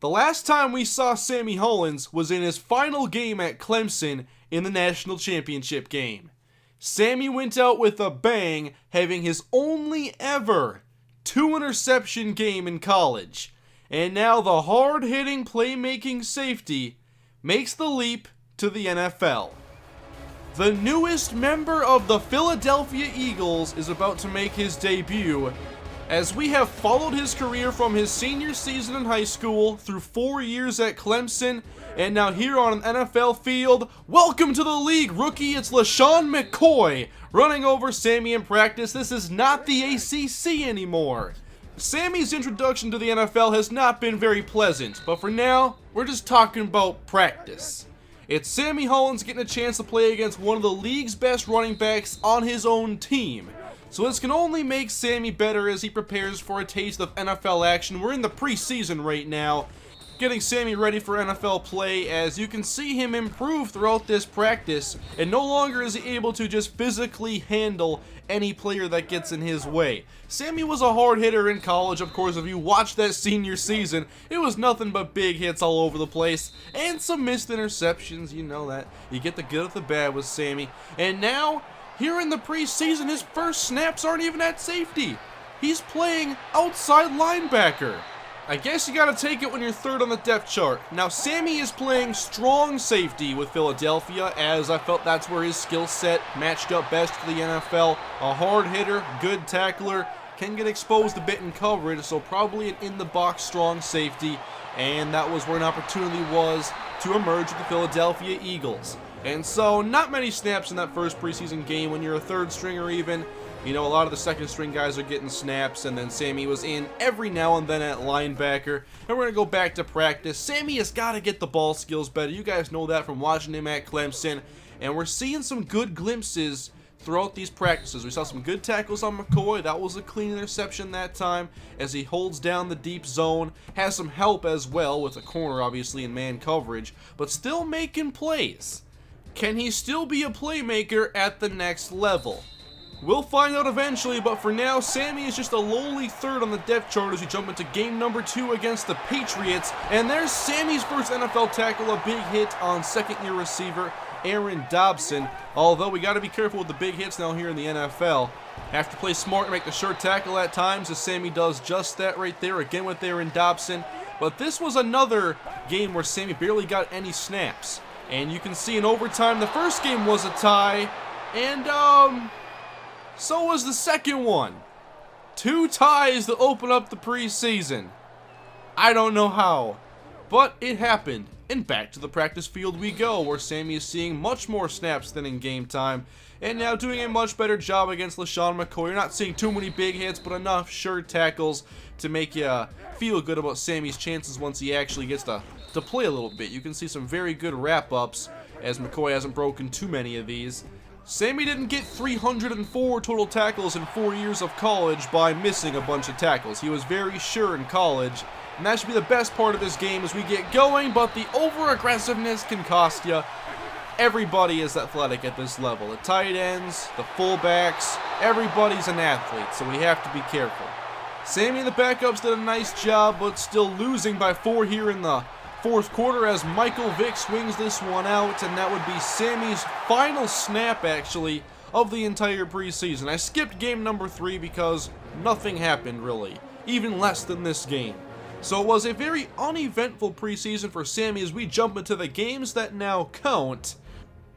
The last time we saw Sammy Hollins was in his final game at Clemson in the national championship game. Sammy went out with a bang, having his only ever 2-interception game in college. And now the hard-hitting playmaking safety makes the leap to the NFL. The newest member of the Philadelphia Eagles is about to make his debut, as we have followed his career from his senior season in high school through 4 years at Clemson, and now here on an NFL field. Welcome to the league, rookie. It's LeSean McCoy running over Sammy in practice. This is not the ACC anymore. Sammy's introduction to the NFL has not been very pleasant, but for now, we're just talking about practice. It's Sammy Hollins getting a chance to play against one of the league's best running backs on his own team. So this can only make Sammy better as he prepares for a taste of NFL action. We're in the preseason right now, getting Sammy ready for NFL play, as you can see him improve throughout this practice, and no longer is he able to just physically handle any player that gets in his way. Sammy was a hard hitter in college, of course. If you watched that senior season, it was nothing but big hits all over the place, and some missed interceptions. You know that. You get the good with the bad with Sammy. And now, here in the preseason, his first snaps aren't even at safety. He's playing outside linebacker. I guess you gotta take it when you're third on the depth chart. Now, Sammy is playing strong safety with Philadelphia, as I felt that's where his skill set matched up best for the NFL. A hard hitter, good tackler, can get exposed a bit in coverage, so probably an in-the-box strong safety, and that was where an opportunity was to emerge with the Philadelphia Eagles. And so, not many snaps in that first preseason game when you're a third stringer even. You know, a lot of the second string guys are getting snaps, and then Sammy was in every now and then at linebacker. And we're going to go back to practice. Sammy has got to get the ball skills better. You guys know that from watching him at Clemson. And we're seeing some good glimpses throughout these practices. We saw some good tackles on McCoy. That was a clean interception that time as he holds down the deep zone. Has some help as well with a corner, obviously, in man coverage, but still making plays. Can he still be a playmaker at the next level? We'll find out eventually, but for now, Sammy is just a lowly third on the depth chart as we jump into game number 2 against the Patriots. And there's Sammy's first NFL tackle, a big hit on second-year receiver Aaron Dobson. Although we got to be careful with the big hits now here in the NFL. Have to play smart and make the sure tackle at times, as Sammy does just that right there, again with Aaron Dobson. But this was another game where Sammy barely got any snaps. And you can see in overtime, the first game was a tie, and so was the second one. 2 ties to open up the preseason. I don't know how, but it happened. And back to the practice field we go, where Sammy is seeing much more snaps than in game time, and now doing a much better job against LeSean McCoy. You're not seeing too many big hits, but enough sure tackles to make you feel good about Sammy's chances once he actually gets to play a little bit. You can see some very good wrap-ups, as McCoy hasn't broken too many of these. Sammy didn't get 304 total tackles in 4 years of college by missing a bunch of tackles. He was very sure in college, and that should be the best part of this game as we get going, but the over-aggressiveness can cost you. Everybody is athletic at this level. The tight ends, the fullbacks, everybody's an athlete, so we have to be careful. Sammy and the backups did a nice job, but still losing by 4 here in the fourth quarter as Michael Vick swings this one out, and that would be Sammy's final snap, actually, of the entire preseason. I skipped game number 3 because nothing happened, really, even less than this game. So it was a very uneventful preseason for Sammy as we jump into the games that now count.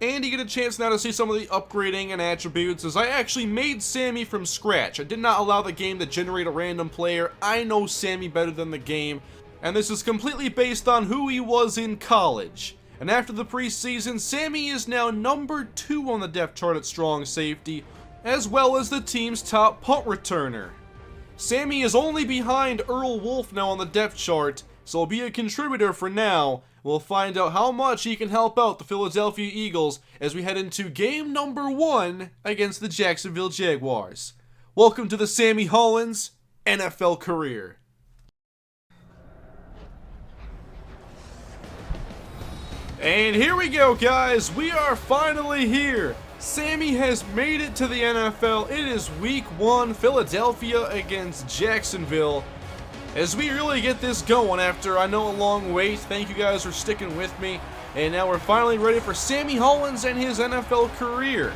And you get a chance now to see some of the upgrading and attributes, as I actually made Sammy from scratch. I did not allow the game to generate a random player. I know Sammy better than the game, and this is completely based on who he was in college. And after the preseason, Sammy is now number 2 on the depth chart at strong safety, as well as the team's top punt returner. Sammy is only behind Earl Wolf now on the depth chart, so he'll be a contributor for now. We'll find out how much he can help out the Philadelphia Eagles as we head into game number 1 against the Jacksonville Jaguars. Welcome to the Sammy Hollins NFL career. And here we go, guys. We are finally here. Sammy has made it to the NFL. It is week 1, Philadelphia against Jacksonville. as we really get this going after, I know, a long wait. Thank you guys for sticking with me. And now we're finally ready for Sammy Hollins and his NFL career.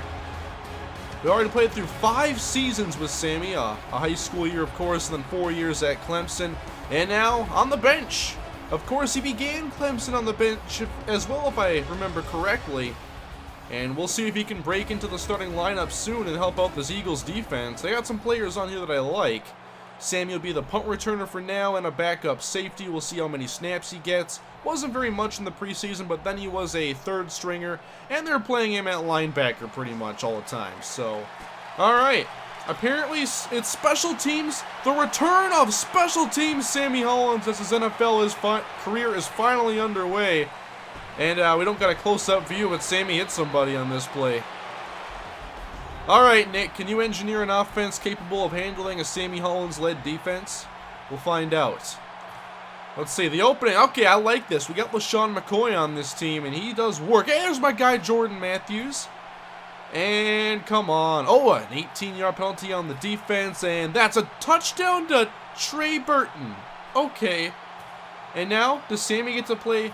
We already played through 5 seasons with Sammy, a high school year, of course, and then 4 years at Clemson. And now on the bench. Of course, he began Clemson on the bench as well, if I remember correctly. And we'll see if he can break into the starting lineup soon and help out this Eagles defense. They got some players on here that I like. Sammy will be the punt returner for now and a backup safety. We'll see how many snaps he gets. Wasn't very much in the preseason, but then he was a 3rd stringer, and they're playing him at linebacker pretty much all the time. So, alright. Apparently, it's special teams. The return of special teams Sammy Hollins as his NFL career is finally underway. And we don't got a close-up view, but Sammy hit somebody on this play. Alright, Nick, can you engineer an offense capable of handling a Sammy Hollins-led defense? We'll find out. Let's see, the opening. Okay, I like this. We got LaShawn McCoy on this team, and he does work. Hey, there's my guy, Jordan Matthews. And come on. Oh, an 18-yard penalty on the defense, and that's a touchdown to Trey Burton. Okay. And now, does Sammy get to play?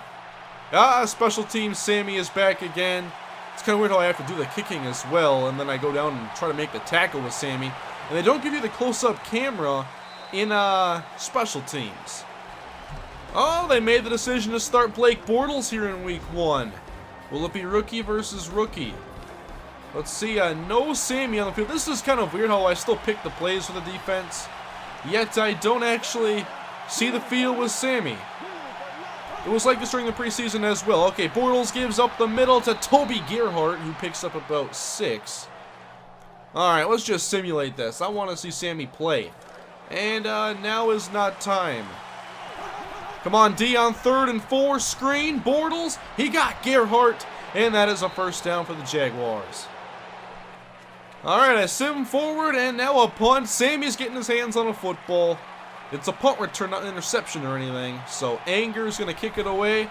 Special teams, Sammy is back again. It's kind of weird how I have to do the kicking as well, and then I go down and try to make the tackle with Sammy. And they don't give you the close-up camera in special teams. Oh, they made the decision to start Blake Bortles here in week 1. Will it be rookie versus rookie? Let's see, no Sammy on the field. This is kind of weird how I still pick the plays for the defense, yet I don't actually see the field with Sammy. It was like this during the preseason as well. Okay, Bortles gives up the middle to Toby Gerhart, who picks up about 6. Alright, let's just simulate this. I want to see Sammy play. And now is not time. Come on, D on 3rd and 4. Screen. Bortles. He got Gerhart. And that is a first down for the Jaguars. Alright, I sim forward, and now a punt. Sammy's getting his hands on a football. It's a punt return, not an interception or anything. So Anger's going to kick it away.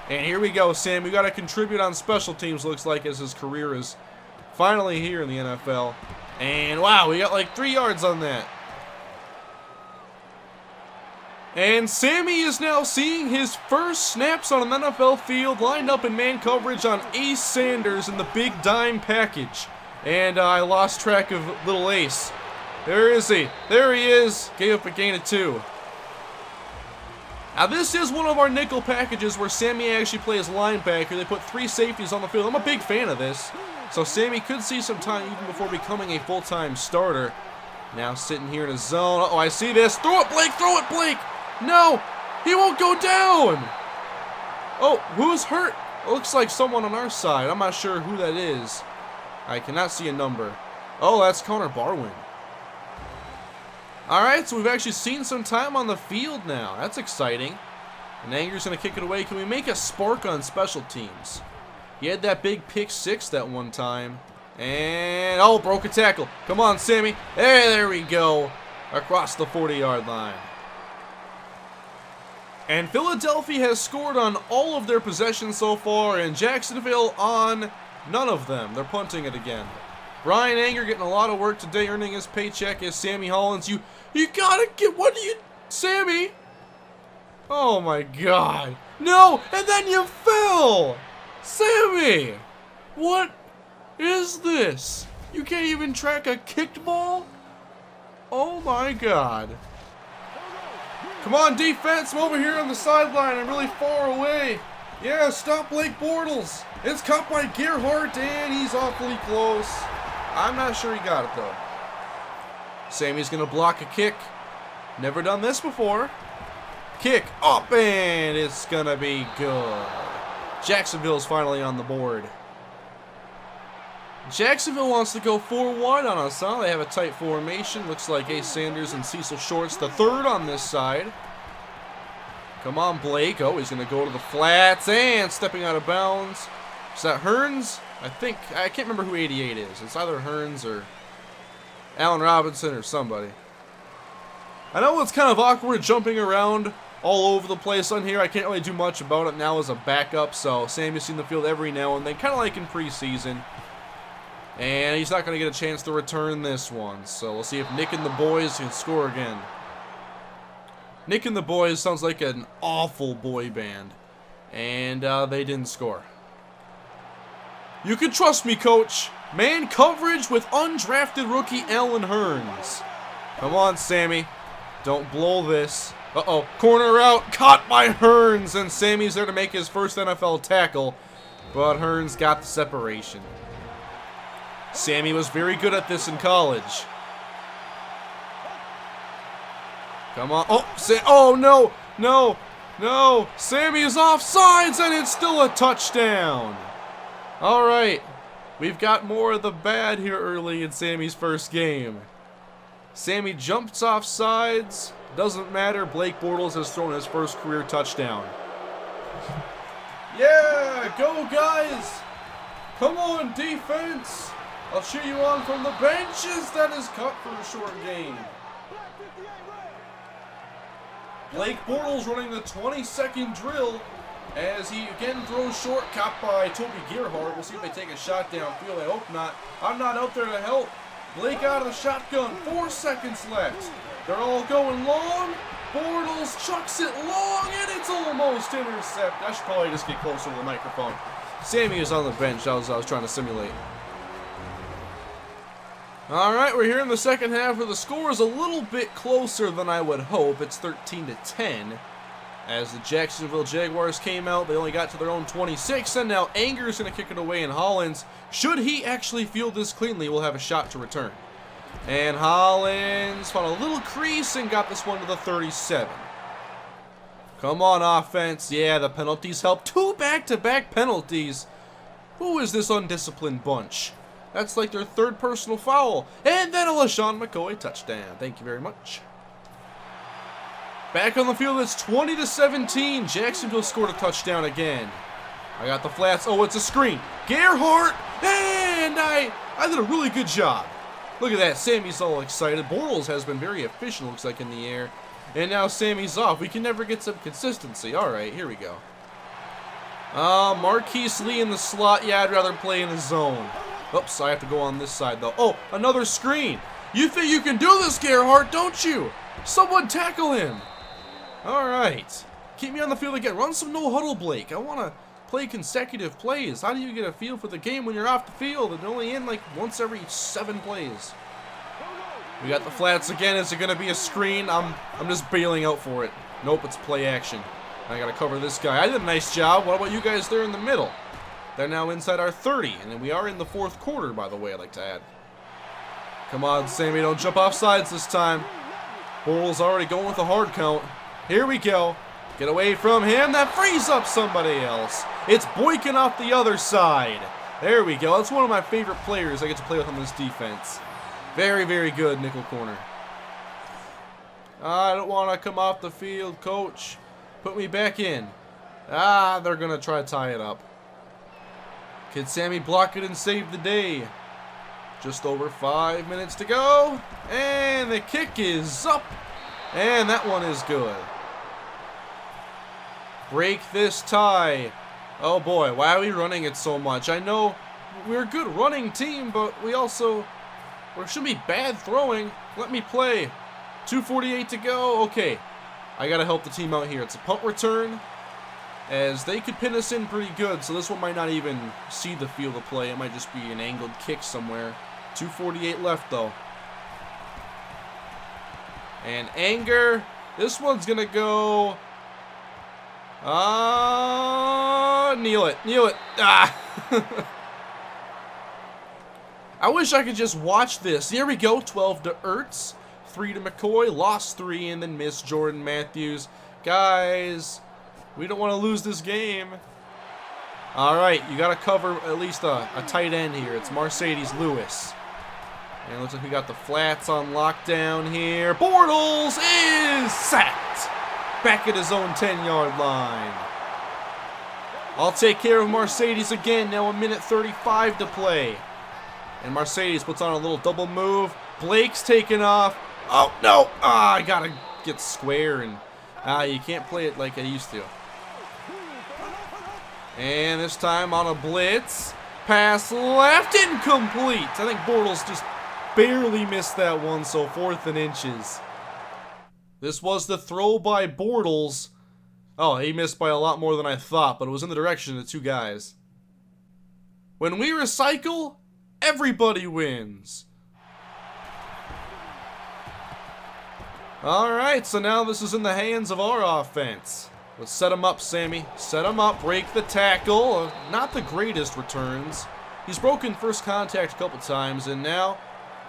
And here we go, Sam. We got to contribute on special teams, looks like, as his career is finally here in the NFL. And wow, we got like 3 yards on that. And Sammy is now seeing his first snaps on an NFL field, lined up in man coverage on Ace Sanders in the big dime package. And I lost track of little Ace. There is he. There he is. Gave up a gain of 2. Now this is one of our nickel packages where Sammy actually plays linebacker. They put 3 safeties on the field. I'm a big fan of this. So Sammy could see some time even before becoming a full-time starter. Now sitting here in a zone. Uh-oh, I see this. Throw it, Blake. Throw it, Blake. No, he won't go down. Oh, who's hurt? It looks like someone on our side. I'm not sure who that is. I cannot see a number. Oh, that's Connor Barwin. Alright, so we've actually seen some time on the field now. That's exciting. And Anger's going to kick it away. Can we make a spark on special teams? He had that big pick 6 that one time. And, oh, broke a tackle. Come on, Sammy. Hey, there we go. Across the 40-yard line. And Philadelphia has scored on all of their possessions so far, and Jacksonville on none of them. They're punting it again. Brian Anger getting a lot of work today, earning his paycheck as Sammy Hollins. You gotta get, what do you, Sammy? Oh my God. No, and then you fell. Sammy, what is this? You can't even track a kicked ball? Oh my God. Come on, defense, I'm over here on the sideline. I'm really far away. Yeah, stop Blake Bortles. It's caught by Gerhart, and he's awfully close. I'm not sure he got it, though. Sammy's going to block a kick. Never done this before. Kick up, and it's going to be good. Jacksonville's finally on the board. Jacksonville wants to go 4 wide on us, huh? They have a tight formation. Looks like Ace Sanders and Cecil Shorts, the 3rd on this side. Come on, Blake. Oh, he's going to go to the flats and stepping out of bounds. Is that Hearns? I can't remember who 88 is. It's either Hearns or Allen Robinson or somebody. I know it's kind of awkward jumping around all over the place on here. I can't really do much about it now as a backup, so Sammy's seen the field every now and then, kind of like in preseason. And he's not going to get a chance to return this one, so we'll see if Nick and the boys can score again. Nick and the Boys sounds like an awful boy band. And they didn't score. You can trust me, coach. Man coverage with undrafted rookie Allen Hurns. Come on, Sammy. Don't blow this. Uh-oh. Corner out. Caught by Hurns. And Sammy's there to make his first NFL tackle. But Hurns got the separation. Sammy was very good at this in college. Come on. Oh, oh no. No. No. Sammy is offsides and it's still a touchdown. All right. We've got more of the bad here early in Sammy's first game. Sammy jumps off sides. Doesn't matter. Blake Bortles has thrown his first career touchdown. Yeah, go guys. Come on, defense. I'll cheer you on from the benches. That is cut for a short game. Blake Bortles running the 20-second drill. As he again throws short, caught by Toby Gerhardt. We'll see if they take a shot downfield. I hope not. I'm not out there to help. Blake out of the shotgun. 4 seconds left. They're all going long. Bortles chucks it long, and it's almost intercepted. I should probably just get closer to the microphone. Sammy is on the bench. I was trying to simulate. All right, we're here in the second half where the score is a little bit closer than I would hope. It's 13-10. As the Jacksonville Jaguars came out, they only got to their own 26, and now Anger is going to kick it away, and Hollins, should he actually field this cleanly, will have a shot to return. And Hollins found a little crease and got this one to the 37. Come on, offense. Yeah, the penalties help. 2 back-to-back penalties. Who is this undisciplined bunch? That's like their 3rd personal foul. And then a LaShawn McCoy touchdown. Thank you very much. Back on the field, it's 20-17. Jacksonville scored a touchdown again. I got the flats. Oh, it's a screen. Gerhardt, and I did a really good job. Look at that. Sammy's all excited. Bortles has been very efficient, looks like, in the air. And now Sammy's off. We can never get some consistency. All right, here we go. Marquise Lee in the slot. Yeah, I'd rather play in the zone. Oops, I have to go on this side, though. Oh, another screen. You think you can do this, Gerhardt, don't you? Someone tackle him. All right. Keep me on the field again. Run some no-huddle, Blake. I want to play consecutive plays. How do you get a feel for the game when you're off the field and only in like once every 7 plays? We got the flats again. Is it going to be a screen? I'm just bailing out for it. Nope, it's play action. I got to cover this guy. I did a nice job. What about you guys there in the middle? They're now inside our 30, and then we are in the 4th quarter, by the way, I'd like to add. Come on, Sammy, don't jump off sides this time. Bortles already going with a hard count. Here we go. Get away from him. That frees up somebody else. It's Boykin off the other side. There we go. That's one of my favorite players I get to play with on this defense. Very, very good nickel corner. I don't want to come off the field, coach. Put me back in. They're going to try to tie it up. Can Sammy block it and save the day? Just over 5 minutes to go. And the kick is up. And that one is good. Break this tie. Oh boy, why are we running it so much? I know we're a good running team, but we should be bad throwing. Let me play. 2:48 to go. Okay, I gotta help the team out here. It's a punt return, as they could pin us in pretty good, so this one might not even see the field of play. It might just be an angled kick somewhere. 2:48 left though. And Anger, this one's gonna go. Kneel it. I wish I could just watch this. Here we go. 12 to Ertz, 3 to McCoy, lost 3, and then missed Jordan Matthews. Guys, we don't want to lose this game. All right, you got to cover at least a tight end here. It's Mercedes Lewis. And it looks like we got the flats on lockdown here. Bortles is sacked. Back at his own 10-yard line. I'll take care of Mercedes again. Now a minute 35 to play. And Mercedes puts on a little double move. Blake's taking off. Oh, no. I got to get square. And you can't play it like I used to. And this time on a blitz. Pass left, incomplete. I think Bortles just barely missed that one, so 4th and inches. This was the throw by Bortles. Oh, he missed by a lot more than I thought, but it was in the direction of the two guys. When we recycle, everybody wins. Alright, so now this is in the hands of our offense. Let's set him up, Sammy. Set him up, break the tackle. Not the greatest returns. He's broken first contact a couple times, and now,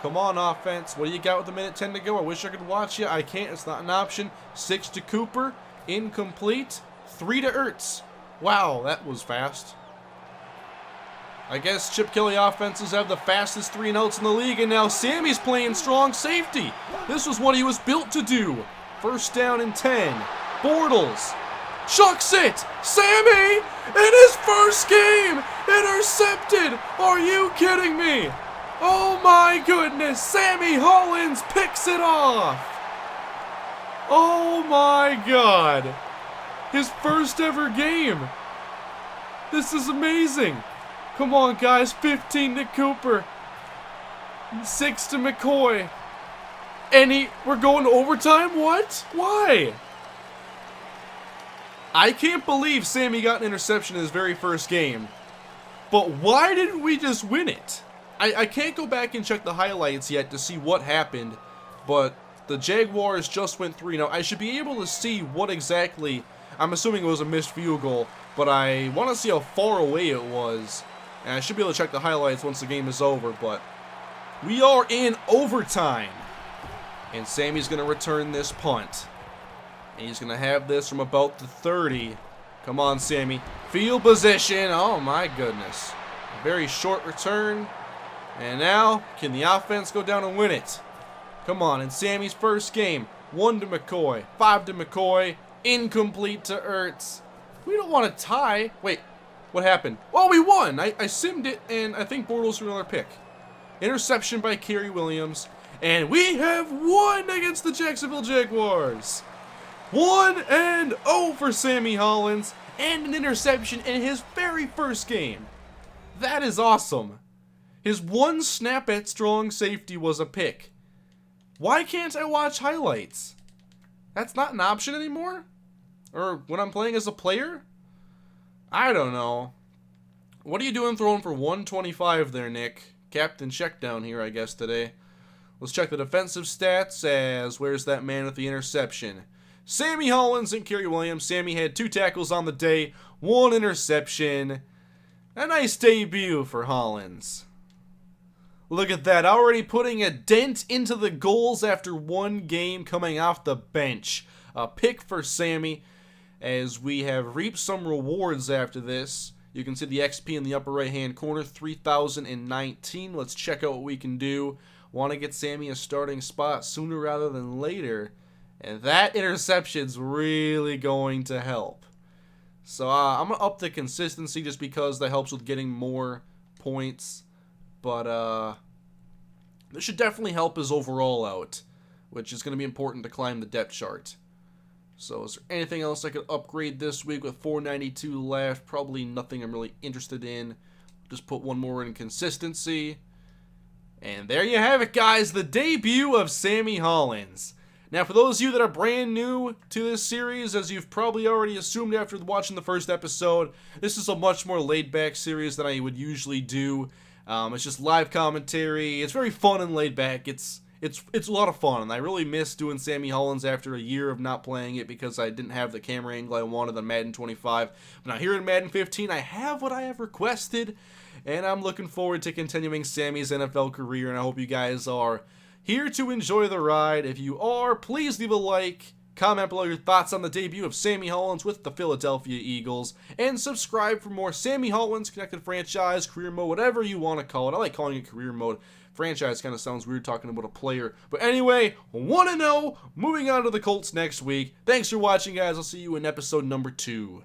come on, offense. What do you got with a minute 10 to go? I wish I could watch you. I can't. It's not an option. 6 to Cooper. Incomplete. 3 to Ertz. Wow, that was fast. I guess Chip Kelly offenses have the fastest 3-and-outs in the league, and now Sammy's playing strong safety. This was what he was built to do. First down and 10. Bortles chucks it. Sammy, in his first game, intercepted. Are you kidding me? Oh my goodness, Sammy Hollins picks it off. Oh my God. His first ever game. This is amazing. Come on, guys. 15 to Cooper. 6 to McCoy. And we're going to overtime? What? Why? I can't believe Sammy got an interception in his very first game. But why didn't we just win it? I can't go back and check the highlights yet to see what happened. But the Jaguars just went 3-0. I should be able to see what exactly... I'm assuming it was a missed field goal. But I want to see how far away it was. And I should be able to check the highlights once the game is over, but we are in overtime. And Sammy's going to return this punt. And he's going to have this from about the 30. Come on, Sammy. Field position. Oh, my goodness. A very short return. And now, can the offense go down and win it? Come on, in Sammy's first game. 1 to McCoy. 5 to McCoy. Incomplete to Ertz. We don't want to tie. Wait. What happened? Oh, we won! I simmed it, and I think Bortles threw another pick. Interception by Kerry Williams. And we have won against the Jacksonville Jaguars. 1-0 for Sammy Hollins. And an interception in his very first game. That is awesome. His one snap at strong safety was a pick. Why can't I watch highlights? That's not an option anymore? Or when I'm playing as a player? I don't know. What are you doing throwing for 125 there, Nick? Captain check down here, I guess, today. Let's check the defensive stats as where's that man with the interception? Sammy Hollins and Kerry Williams. Sammy had 2 tackles on the day, 1 interception. A nice debut for Hollins. Look at that, already putting a dent into the goals after 1 game coming off the bench. A pick for Sammy. As we have reaped some rewards after this. You can see the XP in the upper right hand corner, 3,019. Let's check out what we can do. Want to get Sammy a starting spot sooner rather than later. And that interception's really going to help. So I'm going to up the consistency just because that helps with getting more points. But this should definitely help his overall out, which is going to be important to climb the depth chart. So is there anything else I could upgrade this week with 492 left? Probably nothing I'm really interested in. Just put one more in consistency. And there you have it, guys. The debut of Sammy Hollins. Now, for those of you that are brand new to this series, as you've probably already assumed after watching the first episode, this is a much more laid-back series than I would usually do. It's just live commentary. It's very fun and laid-back. It's a lot of fun, and I really miss doing Sammy Hollins after a year of not playing it because I didn't have the camera angle I wanted on Madden 25. But now here in Madden 15, I have what I have requested, and I'm looking forward to continuing Sammy's NFL career, and I hope you guys are here to enjoy the ride. If you are, please leave a like, comment below your thoughts on the debut of Sammy Hollins with the Philadelphia Eagles, and subscribe for more Sammy Hollins Connected Franchise, Career Mode, whatever you want to call it. I like calling it Career Mode. Franchise kind of sounds weird talking about a player. But anyway, 1-0, moving on to the Colts next week. Thanks for watching, guys. I'll see you in episode number 2.